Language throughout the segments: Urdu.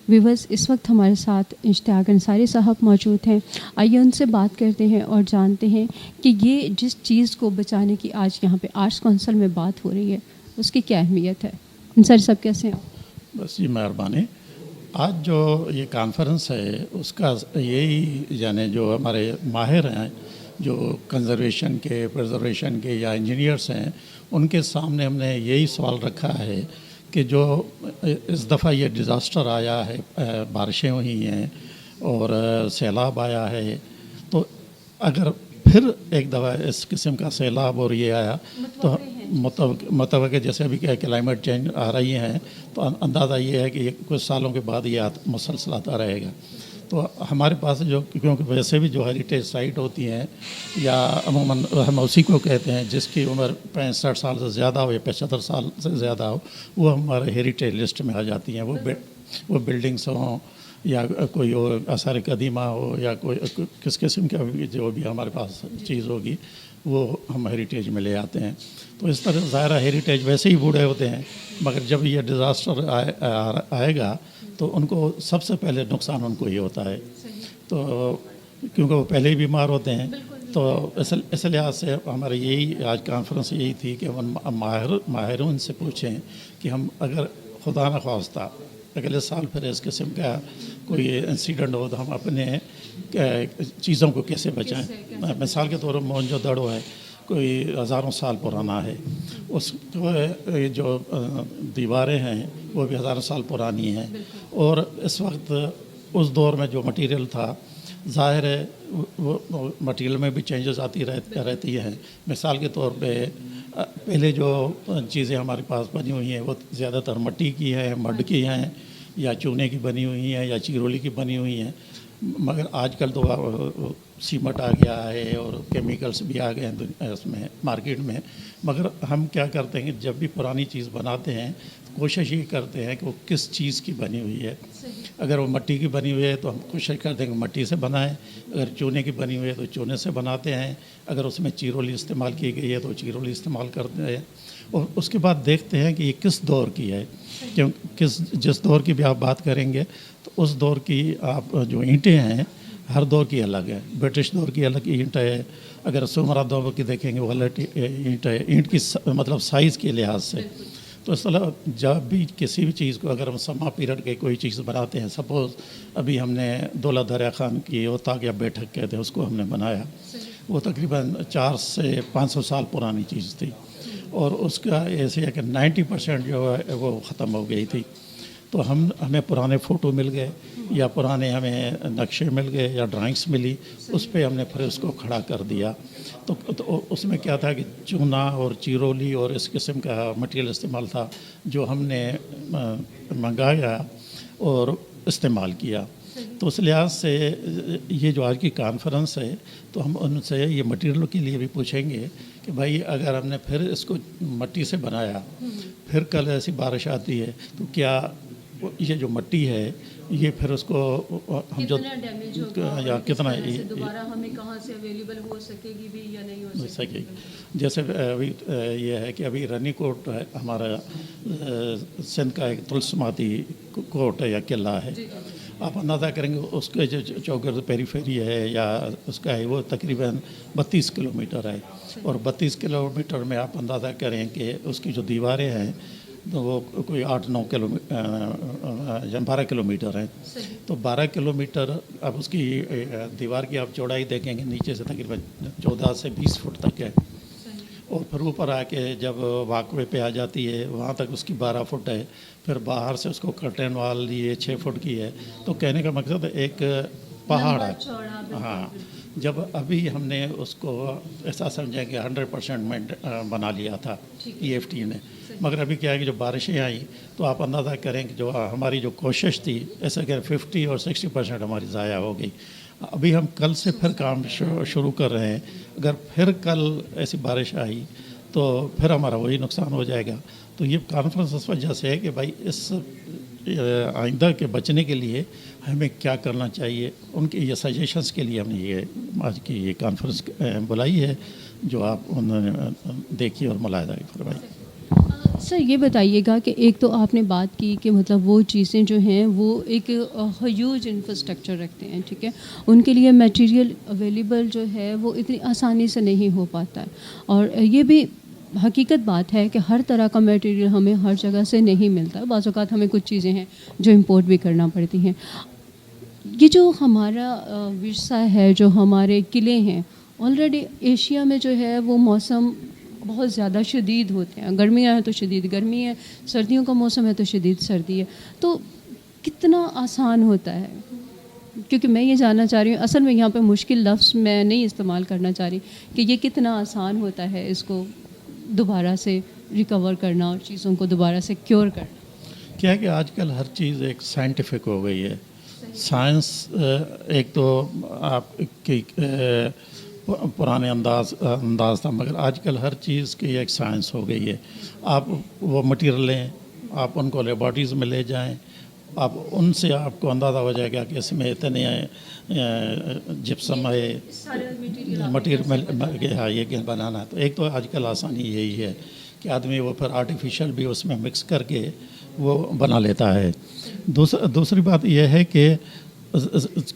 ویورز اس وقت ہمارے ساتھ اشتیاق انصاری صاحب موجود ہیں. آئیے ان سے بات کرتے ہیں اور جانتے ہیں کہ یہ جس چیز کو بچانے کی آج یہاں پہ آرٹس کونسل میں بات ہو رہی ہے اس کی کیا اہمیت ہے. انصاری صاحب کیسے ہیں؟ بس جی مہربانی. آج جو یہ کانفرنس ہے اس کا یہی یعنی جو ہمارے ماہر ہیں جو کنزرویشن کے پرزرویشن کے یا انجینئرس ہیں ان کے سامنے ہم نے یہی سوال رکھا ہے کہ جو اس دفعہ یہ ڈیزاسٹر آیا ہے، بارشیں ہوئی ہیں اور سیلاب آیا ہے، تو اگر پھر ایک دفعہ اس قسم کا سیلاب اور یہ آیا تو متوقع جیسے ابھی کہ کلائمیٹ چینج آ رہی ہیں تو اندازہ یہ ہے کہ یہ کچھ سالوں کے بعد یہ مسلسل آتا رہے گا. تو ہمارے پاس جو کیونکہ ویسے بھی جو ہیریٹیج سائٹ ہوتی ہیں یا عموماً ہم اسی کو کہتے ہیں جس کی عمر 65 سال سے زیادہ ہو یا 75 سال سے زیادہ ہو وہ ہمارے ہیریٹیج لسٹ میں آ جاتی ہیں. وہ بلڈنگس ہوں یا کوئی آثار قدیمہ ہو یا کوئی کس قسم کا بھی جو بھی ہمارے پاس چیز ہوگی وہ ہم ہیریٹیج میں لے آتے ہیں. تو اس طرح ظاہرہ ہیریٹیج ویسے ہی بوڑھے ہوتے ہیں مگر جب یہ ڈیزاسٹر آئے گا تو ان کو سب سے پہلے نقصان ان کو ہی ہوتا ہے. تو کیونکہ وہ پہلے ہی بیمار ہوتے ہیں تو اس لحاظ سے ہمارے یہی آج کانفرنس یہی تھی کہ ہم ماہرین سے پوچھیں کہ ہم اگر خدا نخواستہ اگلے سال پھر اس قسم کا کوئی انسیڈنٹ ہو تو ہم اپنے چیزوں کو کیسے بچائیں. مثال کے طور پر موہنجو دڑو ہے کوئی ہزاروں سال پرانا ہے، اس کو جو دیواریں ہیں وہ بھی ہزاروں سال پرانی ہیں اور اس وقت اس دور میں جو مٹیریل تھا ظاہر ہے وہ مٹیریل میں بھی چینجز آتی رہتی ہیں. مثال کے طور پہ پہلے جو چیزیں ہمارے پاس بنی ہوئی ہیں وہ زیادہ تر مٹی کی ہیں، مڈ کی ہیں یا چونے کی بنی ہوئی ہیں یا چیرولی کی بنی ہوئی ہیں. مگر آج کل تو سیمٹ آ گیا ہے اور کیمیکلز بھی آ گئے ہیں اس میں مارکیٹ میں. مگر ہم کیا کرتے ہیں کہ جب بھی پرانی چیز بناتے ہیں تو کوشش یہ کرتے ہیں کہ وہ کس چیز کی بنی ہوئی ہے. اگر وہ مٹی کی بنی ہوئی ہے تو ہم کوشش کرتے ہیں کہ مٹی سے بنائیں، اگر چونے کی بنی ہوئی ہے تو چونے سے بناتے ہیں، اگر اس میں چیرولی استعمال کی گئی ہے تو چیرولی استعمال کرتے ہیں اور اس کے بعد دیکھتے ہیں کہ یہ کس دور کی ہے. جس دور کی بھی آپ بات کریں گے تو اس دور کی آپ جو اینٹیں ہیں ہر دور کی الگ ہے. برٹش دور کی الگ اینٹ ہے، اگر سومرا دور کی دیکھیں گے وہ الگ اینٹ ہے، اینٹ کی مطلب سائز کے لحاظ سے. تو اس طرح جب بھی کسی بھی چیز کو اگر ہم سما پیریڈ کے کوئی چیز بناتے ہیں، سپوز ابھی ہم نے دولہ دریا خان کی اوطاق یا بیٹھک کہتے ہیں اس کو ہم نے بنایا، وہ تقریباً 400 سے 500 سال پرانی چیز تھی اور اس کا ایسے ہے کہ 90% جو ہے وہ ختم ہو گئی تھی. تو ہمیں پرانے فوٹو مل گئے یا پرانے ہمیں نقشے مل گئے یا ڈرائنگس ملی، اس پہ ہم نے پھر اس کو کھڑا کر دیا. تو اس میں کیا تھا کہ چونا اور چیرولی اور اس قسم کا مٹیریل استعمال تھا جو ہم نے منگایا اور استعمال کیا. تو اس لحاظ سے یہ جو آج کی کانفرنس ہے تو ہم ان سے یہ مٹیریل کے لیے بھی پوچھیں گے کہ بھائی اگر ہم نے پھر اس کو مٹی سے بنایا، پھر کل ایسی بارش آتی ہے تو کیا یہ جو مٹی ہے یہ پھر اس کو ہم جو یا کتنا دوبارہ ہمیں کہاں سے اویلیبل ہو سکے گی بھی یا نہیں ہو سکے گی. جیسے ابھی یہ ہے کہ ابھی رانی کوٹ ہے ہمارا سندھ کا ایک تلسماتی کوٹ ہے یا قلعہ ہے. آپ اندازہ کریں گے اس کے جو چوگرد پیری فیری ہے یا اس کا ہے وہ تقریباً 32 کلومیٹر ہے اور 32 کلومیٹر میں آپ اندازہ کریں کہ اس کی جو دیواریں ہیں تو وہ کوئی 8-9 یا 12 کلومیٹر ہیں. تو 12 کلومیٹر اب اس کی دیوار کی آپ چوڑائی دیکھیں گے نیچے سے تقریباً 14 سے 20 فٹ تک ہے اور پھر اوپر آ کے جب واک وے پہ آ جاتی ہے وہاں تک اس کی 12 فٹ ہے. پھر باہر سے اس کو کرٹن وال لیے 6 فٹ کی ہے. تو کہنے کا مقصد ایک پہاڑ ہے. ہاں جب ابھی ہم نے اس کو ایسا سمجھا کہ 100% بنا لیا تھا EFT نے، مگر ابھی کیا ہے کہ جو بارشیں آئیں تو آپ اندازہ کریں کہ جو ہماری جو کوشش تھی ایسا کہ 50 اور 60% ہماری ضائع ہو گئی. ابھی ہم کل سے پھر کام شروع کر رہے ہیں. اگر پھر کل ایسی بارش آئی تو پھر ہمارا وہی نقصان ہو جائے گا. تو یہ کانفرنس اس وجہ سے ہے کہ بھائی اس آئندہ کے بچنے کے لیے ہمیں کیا کرنا چاہیے، ان کی یہ سجیشنس کے لیے ہم نے یہ آج کی یہ کانفرنس بلائی ہے جو آپ انہوں نے دیکھی اور ملاحظہ فرمائی. سر یہ بتائیے گا کہ ایک تو آپ نے بات کی کہ مطلب وہ چیزیں جو ہیں وہ ایک ہیوج انفراسٹرکچر رکھتے ہیں، ٹھیک ہے، ان کے لیے میٹیریل اویلیبل جو ہے وہ اتنی آسانی سے نہیں ہو پاتا ہے، اور یہ بھی حقیقت بات ہے کہ ہر طرح کا میٹیریل ہمیں ہر جگہ سے نہیں ملتا، بعض اوقات ہمیں کچھ چیزیں ہیں جو امپورٹ بھی کرنا پڑتی ہیں۔ یہ جو ہمارا ورثہ ہے، جو ہمارے قلعے ہیں، آلریڈی ایشیا میں جو ہے وہ موسم بہت زیادہ شدید ہوتے ہیں، گرمیاں ہیں تو شدید گرمی ہے، سردیوں کا موسم ہے تو شدید سردی ہے، تو کتنا آسان ہوتا ہے؟ کیونکہ میں یہ جاننا چاہ رہی ہوں، اصل میں یہاں پہ مشکل لفظ میں نہیں استعمال کرنا چاہ رہی کہ یہ کتنا آسان ہوتا ہے اس کو دوبارہ سے ریکور کرنا اور چیزوں کو دوبارہ سے کیور کرنا۔ کیا ہے کہ آج کل ہر چیز ایک سائنٹیفک ہو گئی ہے، سائنس ایک تو آپ کی پرانے انداز تھا، مگر آج کل ہر چیز کی ایک سائنس ہو گئی ہے۔ آپ وہ مٹیریل لیں، آپ ان کو لیبارٹریز میں لے جائیں، آپ ان سے آپ کو اندازہ ہو جائے گا کہ اس میں اتنے جپسم ہے، مٹیریل ہاں یہ بنانا ہے۔ تو ایک تو آج کل آسانی یہی ہے کہ آدمی وہ پھر آرٹیفیشل بھی اس میں مکس کر کے وہ بنا لیتا ہے۔ دوسری بات یہ ہے کہ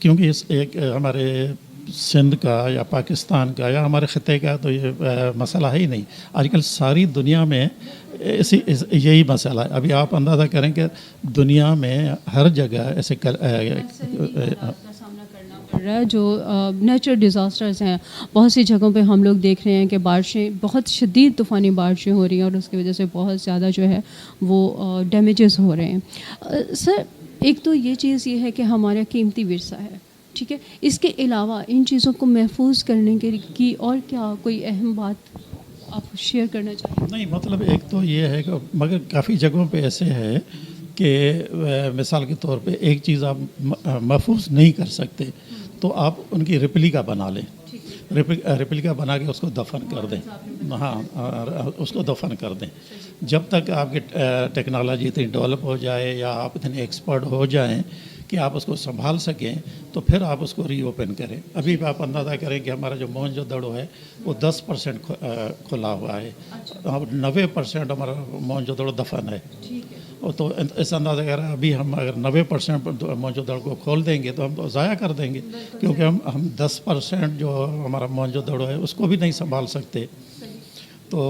کیونکہ اس ایک ہمارے سندھ کا یا پاکستان کا یا ہمارے خطے کا تو یہ مسئلہ ہے ہی نہیں، آج کل ساری دنیا میں یہی مسئلہ ہے۔ ابھی آپ اندازہ کریں کہ دنیا میں ہر جگہ ایسے رہا ہے جو نیچرل ڈیزاسٹرز ہیں، بہت سی جگہوں پہ ہم لوگ دیکھ رہے ہیں کہ بارشیں بہت شدید طوفانی بارشیں ہو رہی ہیں اور اس کی وجہ سے بہت زیادہ جو ہے وہ ڈیمیجز ہو رہے ہیں۔ سر ایک تو یہ چیز یہ ہے کہ ہمارا قیمتی ورثہ ہے، ٹھیک ہے، اس کے علاوہ ان چیزوں کو محفوظ کرنے کی اور کیا کوئی اہم بات آپ شیئر کرنا چاہیں؟ نہیں، مطلب ایک تو یہ ہے کہ مگر کافی جگہوں پہ ایسے ہے کہ مثال کے طور پہ ایک چیز آپ محفوظ نہیں کر سکتے تو آپ ان کی ریپلیکا بنا لیں، ریپلیکا بنا کے اس کو دفن کر دیں، ہاں اس کو دفن کر دیں۔ جب تک آپ کی ٹیکنالوجی اتنی ڈیولپ ہو جائے یا آپ اتنے ایکسپرٹ ہو جائیں کہ آپ اس کو سنبھال سکیں تو پھر آپ اس کو ری اوپن کریں۔ ابھی بھی آپ اندازہ کریں کہ ہمارا جو موہنجو دڑو ہے وہ 10% کھلا ہوا ہے، 90% ہمارا موہنجو دڑو دفن ہے۔ تو اس اندازہ کر رہے ہیں ابھی ہم اگر 90% موہنجو دڑو کو کھول دیں گے تو ہم تو ضائع کر دیں گے، کیونکہ ہم 10% جو ہمارا موہنجو دڑو ہے اس کو بھی نہیں سنبھال سکتے۔ تو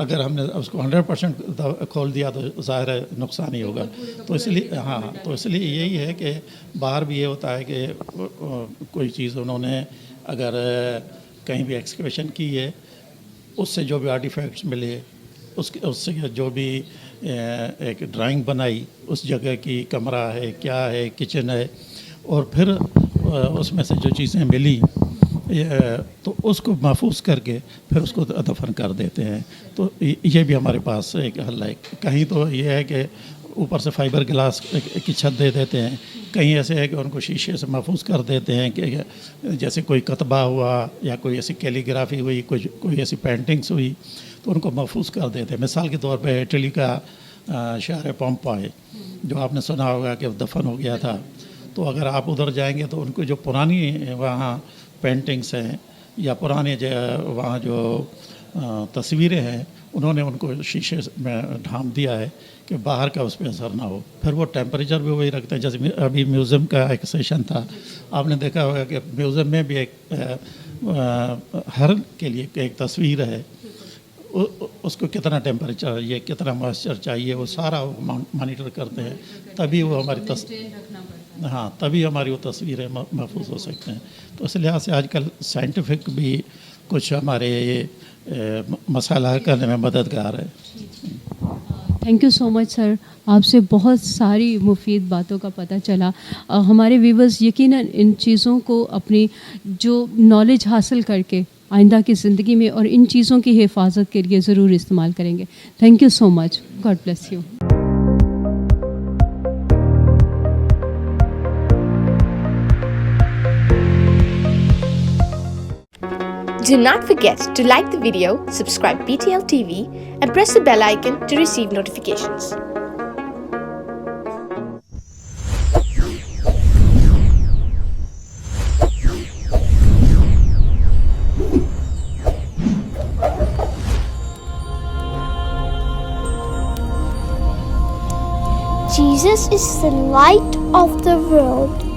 اگر ہم نے اس کو 100% کھول دیا تو ظاہر ہے نقصان ہی ہوگا۔ تو اس لیے تو اس لیے یہی ہے کہ باہر بھی یہ ہوتا ہے کہ کوئی چیز انہوں نے اگر کہیں بھی ایکسکیویشن کی ہے، اس سے جو بھی آرٹیفیکٹس ملے، اس سے جو بھی ایک ڈرائنگ بنائی اس جگہ کی، کمرہ ہے، کیا ہے، کچن ہے، اور پھر اس میں سے جو چیزیں ملی تو اس کو محفوظ کر کے پھر اس کو دفن کر دیتے ہیں۔ تو یہ بھی ہمارے پاس ایک حل ہے۔ کہیں تو یہ ہے کہ اوپر سے فائبر گلاس کی چھت دے دیتے ہیں، کہیں ایسے ہے کہ ان کو شیشے سے محفوظ کر دیتے ہیں کہ جیسے کوئی کتبہ ہوا یا کوئی ایسی کیلیگرافی ہوئی، کوئی ایسی پینٹنگس ہوئی تو ان کو محفوظ کر دیتے ہیں۔ مثال کے طور پہ اٹلی کا شہر پومپائی جو آپ نے سنا ہوگا کہ دفن ہو گیا تھا، تو اگر آپ ادھر جائیں گے تو ان کو جو پرانی وہاں پینٹنگس ہیں یا پرانے وہاں جو تصویریں ہیں، انہوں نے ان کو شیشے میں ڈھانپ دیا ہے کہ باہر کا اس پہ اثر نہ ہو۔ پھر وہ ٹیمپریچر بھی وہی رکھتے ہیں۔ جیسے ابھی میوزیم کا ایک سیشن تھا، آپ نے دیکھا ہوگا کہ میوزیم میں بھی ایک ہر کے لیے ایک تصویر ہے، اس کو کتنا ٹیمپریچر یہ کتنا موئسچر چاہیے وہ سارا مانیٹر کرتے ہیں، تبھی وہ تبھی ہماری وہ تصویریں محفوظ ہو سکتے ہیں۔ تو اس لحاظ سے آج کل سائنٹیفک بھی کچھ ہمارے مسائل حل کرنے میں مددگار ہے۔ تھینک یو سو مچ سر، آپ سے بہت ساری مفید باتوں کا پتہ چلا۔ ہمارے ویورز یقیناً ان چیزوں کو اپنی جو نالج حاصل کر کے آئندہ کی زندگی میں اور ان چیزوں کی حفاظت کے لیے ضرور استعمال کریں گے۔ Thank you so much, God bless you. Do not forget to like the video, subscribe BTL TV, and press the bell icon to receive notifications. Jesus is the light of the world.